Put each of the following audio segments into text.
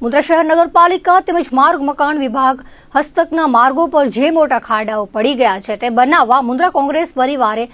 મુન્દ્રા શહેર નગરપાલિકા તેમજ માર્ગ મકાન વિભાગ હસ્તકના માર્ગો પર જે મોટા ખાડાઓ પડી ગયા છે તે બનાવવા મુન્દ્રા કોંગ્રેસ પરિવારે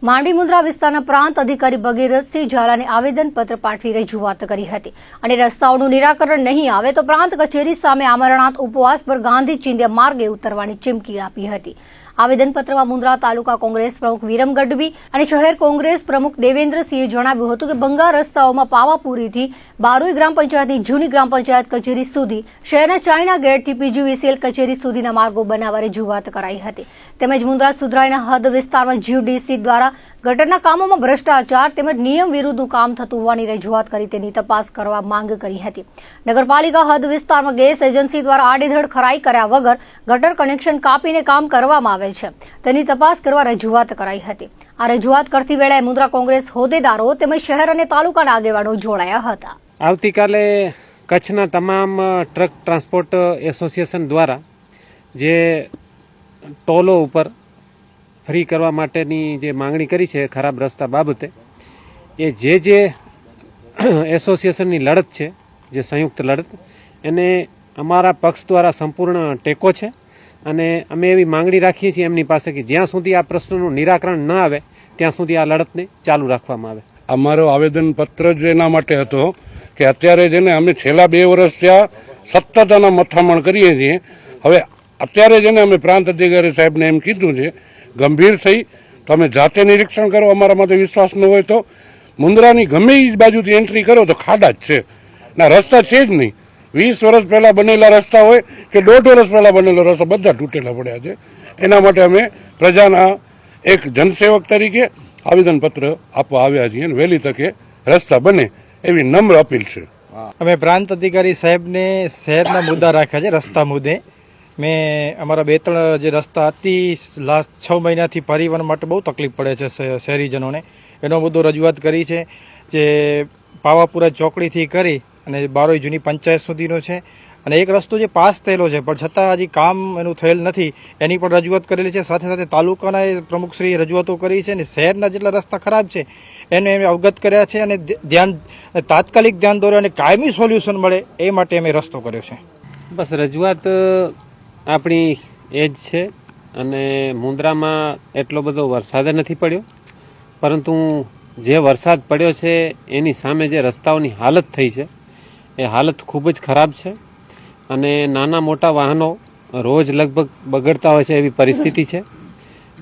માંડવી મુન્દ્રા વિસ્તારના પ્રાંત અધિકારી ભગીરથસિંહ ઝાલાને આવેદનપત્ર પાઠવી રજૂઆત કરી હતી અને રસ્તાઓનું નિરાકરણ નહીં આવે તો પ્રાંત કચેરી સામે આમરણાંત ઉપવાસ પર ગાંધી ચિંધ્યા માર્ગે ઉતરવાની ચીમકી આપી હતી। આવેદનપત્રમાં મુન્દ્રા તાલુકા કોંગ્રેસ પ્રમુખ વિરમ ગઢવી અને શહેર કોંગ્રેસ પ્રમુખ દેવેન્દ્રસિંહે જણાવ્યું હતું કે ભંગાર રસ્તાઓમાં પાવાપુરીથી બારોઈ ગ્રામ પંચાયતની જૂની ગ્રામ પંચાયત કચેરી સુધી, શહેરના ચાઇના ગેટથી પીજીવીસીએલ કચેરી સુધીના માર્ગો બનાવવા રજૂઆત કરાઈ હતી। તેમજ મુન્દ્રા સુધરાઈના હદ વિસ્તારમાં જીયુડીસી દ્વારા ગટરના કામોમાં ભ્રષ્ટાચાર તેમજ નિયમ વિરુદ્ધનું કામ થતું હોવાની રજૂઆત કરી તેની તપાસ કરવા માંગ કરી હતી। નગરપાલિકા હદ વિસ્તારમાં ગેસ એજન્સી દ્વારા આડેધડ ખરાઈ કર્યા વગર ગટર કનેક્શન કાપીને કામ કરવામાં આવે છે, તેની તપાસ કરવા રજૂઆત કરાઈ હતી। આ રજૂઆત કરતી વેળાએ મુન્દ્રા કોંગ્રેસ હોદ્દેદારો તેમજ શહેર અને તાલુકાના આગેવાનો જોડાયા હતા। આવતીકાલે કચ્છના તમામ ટ્રક ટ્રાન્સપોર્ટ એસોસિએશન દ્વારા જે ટોલો ઉપર ફ્રી કરવા માટેની જે માંગણી કરી છે ખરાબ રસ્તા બાબતે, એ જે એસોસિએશનની લડત છે, જે સંયુક્ત લડત, એને અમારા પક્ષ દ્વારા સંપૂર્ણ ટેકો છે અને અમે એવી માંગણી રાખીએ છીએ એમની પાસે કે જ્યાં સુધી આ પ્રશ્નનું નિરાકરણ ન આવે ત્યાં સુધી આ લડતને ચાલુ રાખવામાં આવે। અમારો આવેદનપત્ર જ એના માટે હતો કે અત્યારે જેને અમે છેલ્લા 2 વર્ષ ત્યાં સતત આના મથામણ કરીએ છીએ, હવે અત્યારે જેને અમે પ્રાંત અધિકારી સાહેબને એમ કીધું છે ગંભીર થઈ તો અમે જાતે નિરીક્ષણ કરો, અમારા માટે વિશ્વાસ ન હોય તો મુન્દ્રાની ગમે એ બાજુથી એન્ટ્રી કરો તો ખાડા જ છે, ના રસ્તા છે જ નહીં। 20 વર્ષ પહેલા બનેલા રસ્તા હોય કે 1.5 વર્ષ પહેલા બનેલો રસ્તા બધા તૂટેલા પડ્યા છે। એના માટે અમે પ્રજાના એક જનસેવક તરીકે આવેદનપત્ર આપવા આવ્યા છીએ અને વહેલી તકે રસ્તા બને એવી નમ્ર અપીલ છે। અમે પ્રાંત અધિકારી સાહેબને શહેરના મુદ્દા રાખ્યા છે। રસ્તા મુદ્દે મેં અમારા 2-3 જે રસ્તા હતી લાસ્ટ 6 મહિનાથી પરિવહન માટે બહુ તકલીફ પડે છે શહેરીજનોને, એનો મુદ્દો રજૂઆત કરી છે। જે પાવાપુરા ચોકડીથી કરી અને બારોઈ જૂની પંચાયત સુધીનો છે અને એક રસ્તો જે પાસ થયેલો છે પણ છતાં હજી કામ એનું થયેલ નથી, એની પણ રજૂઆત કરેલી છે। સાથે સાથે તાલુકાના પ્રમુખશ્રીએ રજૂઆતો કરી છે અને શહેરના જેટલા રસ્તા ખરાબ છે એને અમે અવગત કર્યા છે અને તાત્કાલિક ધ્યાન દોર્યો અને કાયમી સોલ્યુશન મળે એ માટે અમે રસ્તો કર્યો છે। બસ રજૂઆત આપણી એ જ છે અને મુન્દ્રામાં એટલો બધો વરસાદ નથી પડ્યો, પરંતુ જે વરસાદ પડ્યો છે એની સામે જે રસ્તાઓની હાલત થઈ છે એ હાલત ખૂબ જ ખરાબ છે અને નાના મોટા વાહનો રોજ લગભગ બગડતા હોય છે એવી પરિસ્થિતિ છે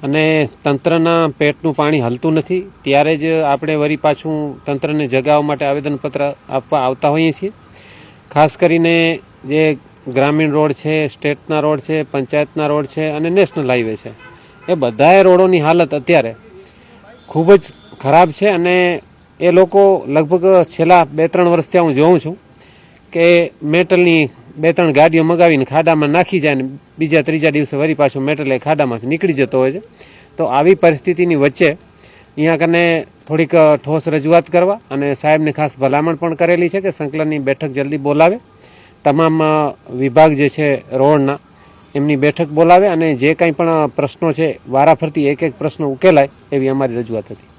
અને તંત્રના પેટનું પાણી હલતું નથી। ત્યારે જ આપણે વળી પાછું તંત્રને જગાવવા માટે આવેદનપત્ર આપવા આવતા હોઈએ છીએ। ખાસ કરીને જે ગ્રામીણ રોડ છે, સ્ટેટના રોડ છે, પંચાયતના રોડ છે અને નેશનલ હાઈવે છે, એ બધાએ રોડોની હાલત અત્યારે ખૂબ જ ખરાબ છે અને એ લોકો લગભગ છેલ્લા 2-3 વર્ષથી હું જોઉં છું કે મેટલની 2-3 ગાડીઓ મગાવીને ખાડામાં નાખી જાય ને બીજા 3જા દિવસે વળી પાછું મેટલ એ ખાડામાંથી નીકળી જતો હોય છે। તો આવી પરિસ્થિતિની વચ્ચે અહીંયા કને થોડીક ઠોસ રજૂઆત કરવા અને સાહેબને ખાસ ભલામણ પણ કરેલી છે કે સંકલનની બેઠક જલ્દી બોલાવે, તમામ વિભાગ જે છે રોડના એમની બેઠક બોલાવે અને જે કંઈ પણ પ્રશ્નો છે વારાફરતી એક પ્રશ્ન ઉકેલાય એવી અમારી રજૂઆત હતી।